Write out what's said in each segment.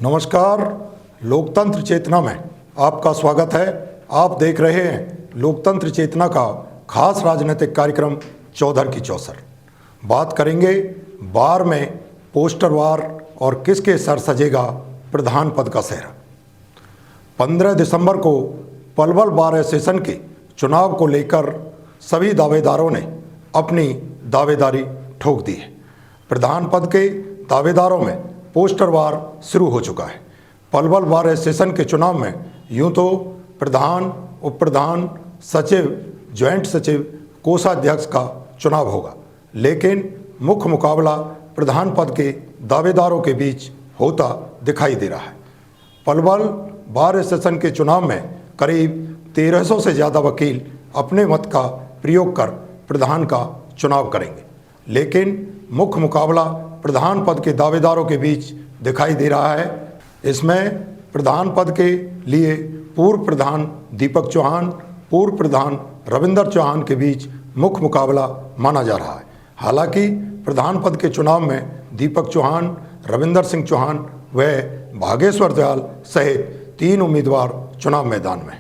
नमस्कार। लोकतंत्र चेतना में आपका स्वागत है। आप देख रहे हैं लोकतंत्र चेतना का खास राजनीतिक कार्यक्रम चौधर की चौसर। बात करेंगे बार में पोस्टर वार और किसके सर सजेगा प्रधान पद का सेहरा। 15 दिसंबर को पलवल बार एसोसिएशन के चुनाव को लेकर सभी दावेदारों ने अपनी दावेदारी ठोक दी है। प्रधान पद के दावेदारों में पोस्टर वार शुरू हो चुका है। पलवल बार एसोसिएशन के चुनाव में यूं तो प्रधान, उप प्रधान, सचिव, ज्वाइंट सचिव, कोषाध्यक्ष का चुनाव होगा, लेकिन मुख्य मुकाबला प्रधान पद के दावेदारों के बीच होता दिखाई दे रहा है। पलवल बार एसोसिएशन के चुनाव में करीब 1300 से ज़्यादा वकील अपने मत का प्रयोग कर प्रधान का चुनाव करेंगे, लेकिन मुख्य मुकाबला प्रधान पद के दावेदारों के बीच दिखाई दे रहा है। इसमें प्रधान पद के लिए पूर्व प्रधान दीपक चौहान, पूर्व प्रधान रविंदर चौहान के बीच मुख्य मुकाबला माना जा रहा है। हालांकि प्रधान पद के चुनाव में दीपक चौहान, रविंदर सिंह चौहान व भागेश्वर दयाल सहित 3 उम्मीदवार चुनाव मैदान में।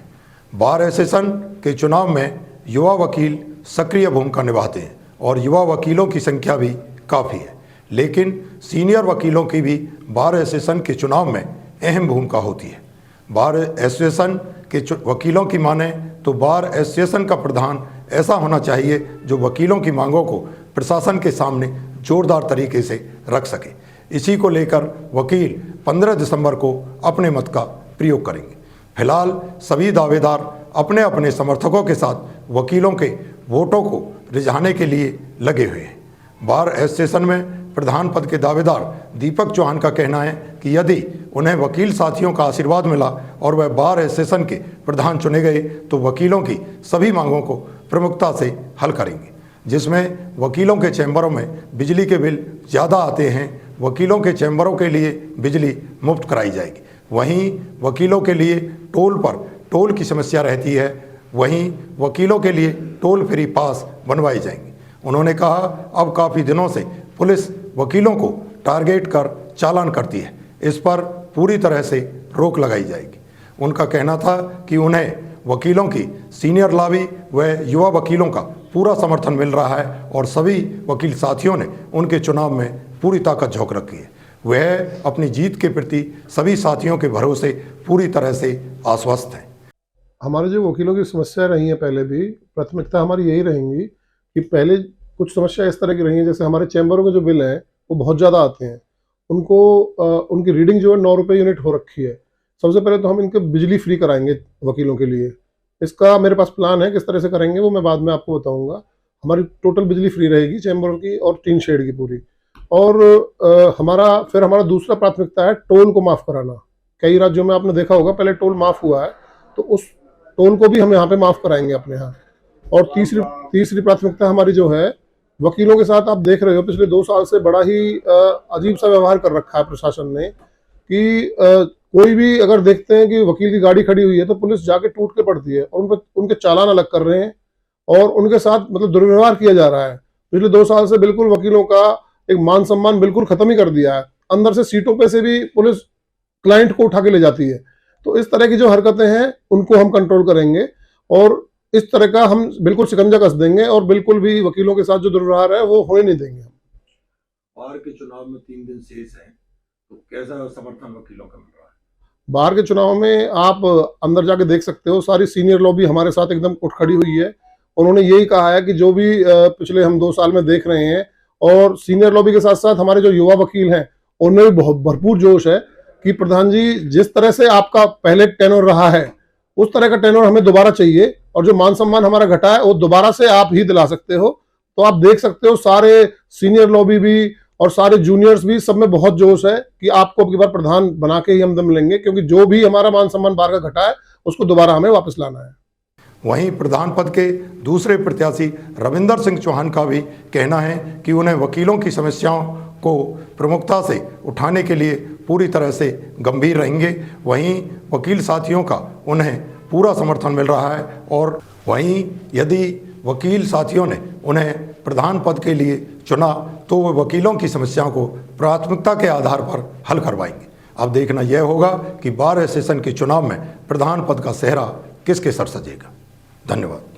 बार एसोसिएशन के चुनाव में युवा वकील सक्रिय भूमिका निभाते हैं और युवा वकीलों की संख्या भी काफ़ी है, लेकिन सीनियर वकीलों की भी बार एसोसिएशन के चुनाव में अहम भूमिका होती है। बार एसोसिएशन के वकीलों की माने तो बार एसोसिएशन का प्रधान ऐसा होना चाहिए जो वकीलों की मांगों को प्रशासन के सामने जोरदार तरीके से रख सके। इसी को लेकर वकील 15 दिसंबर को अपने मत का प्रयोग करेंगे। फिलहाल सभी दावेदार अपने अपने समर्थकों के साथ वकीलों के वोटों को रिझाने के लिए लगे हुए हैं। बार एसोसिएशन में प्रधान पद के दावेदार दीपक चौहान का कहना है कि यदि उन्हें वकील साथियों का आशीर्वाद मिला और वह बार एसोसिएशन के प्रधान चुने गए तो वकीलों की सभी मांगों को प्रमुखता से हल करेंगे, जिसमें वकीलों के चैम्बरों में बिजली के बिल ज़्यादा आते हैं। वकीलों के चैम्बरों के लिए बिजली मुफ्त कराई जाएगी। वहीं वकीलों के लिए टोल पर टोल की समस्या रहती है, वहीं वकीलों के लिए टोल फ्री पास बनवाए जाएंगे। उन्होंने कहा अब काफ़ी दिनों से पुलिस वकीलों को टारगेट कर चालान करती है, इस पर पूरी तरह से रोक लगाई जाएगी। उनका कहना था कि उन्हें वकीलों की सीनियर लॉबी व युवा वकीलों का पूरा समर्थन मिल रहा है और सभी वकील साथियों ने उनके चुनाव में पूरी ताकत झोंक रखी है। वह अपनी जीत के प्रति सभी साथियों के भरोसे पूरी तरह से आश्वस्त हैं। हमारे जो वकीलों की समस्या रही है, पहले भी प्राथमिकता हमारी यही रहेंगी कि पहले कुछ समस्या इस तरह की रही है, जैसे हमारे चैम्बरों के जो बिल हैं वो बहुत ज़्यादा आते हैं, उनको उनकी रीडिंग जो है 9 रुपये यूनिट हो रखी है। सबसे पहले तो हम इनके बिजली फ्री कराएंगे वकीलों के लिए। इसका मेरे पास प्लान है, किस तरह से करेंगे वो मैं बाद में आपको बताऊंगा। हमारी टोटल बिजली फ्री रहेगी चैम्बरों की और 3 शेड की पूरी। और हमारा दूसरा प्राथमिकता है टोल को माफ़ कराना। कई राज्यों में आपने देखा होगा पहले टोल माफ़ हुआ है, तो उस टोल को भी हम यहाँ पे माफ़ कराएंगे अपने यहाँ। और तीसरी प्राथमिकता हमारी जो है वकीलों के साथ, आप देख रहे हो पिछले 2 साल से बड़ा ही अजीब सा व्यवहार कर रखा है प्रशासन ने कि कोई भी अगर देखते हैं कि वकील की गाड़ी खड़ी हुई है तो पुलिस जाके टूट के पड़ती है और उनके चालान अलग कर रहे हैं और उनके साथ मतलब दुर्व्यवहार किया जा रहा है। पिछले 2 साल से बिल्कुल वकीलों का एक मान सम्मान बिल्कुल खत्म ही कर दिया है। अंदर से सीटों पे से भी पुलिस क्लाइंट को उठा के ले जाती है। तो इस तरह की जो हरकतें हैं उनको हम कंट्रोल करेंगे और इस तरह का हम बिल्कुल शिकंजा कस देंगे और बिल्कुल भी वकीलों के साथ जो दुर्व्यवहार है वो होने नहीं देंगे हम। बार के चुनाव में 3 दिन शेष हैं, तो कैसा समर्थन वकीलों का मिल रहा है? बाहर के चुनाव में आप अंदर जाके देख सकते हो, सारी सीनियर लॉबी हमारे साथ एकदम उठ खड़ी हुई है। उन्होंने यही कहा है कि जो भी पिछले हम 2 साल में देख रहे हैं, और सीनियर लॉबी के साथ साथ हमारे जो युवा वकील हैं उनमें भी बहुत भरपूर जोश है कि प्रधान जी जिस तरह से आपका पहले टेनर रहा है उस तरह का टेनर हमें दोबारा चाहिए और जो मान सम्मान हमारा घटा है वो दोबारा से आप ही दिला सकते हो। तो आप देख सकते हो सारे सीनियर लॉबी भी और सारे जूनियर्स भी, सब में बहुत जोश है कि आपको अब की बार प्रधान बना के ही हम दम लेंगे, क्योंकि जो भी हमारा मान सम्मान बार का घटा है उसको दोबारा हमें वापस लाना है। वहीं प्रधान पद के दूसरे प्रत्याशी रविंदर सिंह चौहान का भी कहना है कि उन्हें वकीलों की समस्याओं को प्रमुखता से उठाने के लिए पूरी तरह से गंभीर रहेंगे। वहीं वकील साथियों का उन्हें पूरा समर्थन मिल रहा है और वहीं यदि वकील साथियों ने उन्हें प्रधान पद के लिए चुना तो वे वकीलों की समस्याओं को प्राथमिकता के आधार पर हल करवाएंगे। अब देखना यह होगा कि बार एसोसिएशन के चुनाव में प्रधान पद का सेहरा किसके सर सजेगा। धन्यवाद।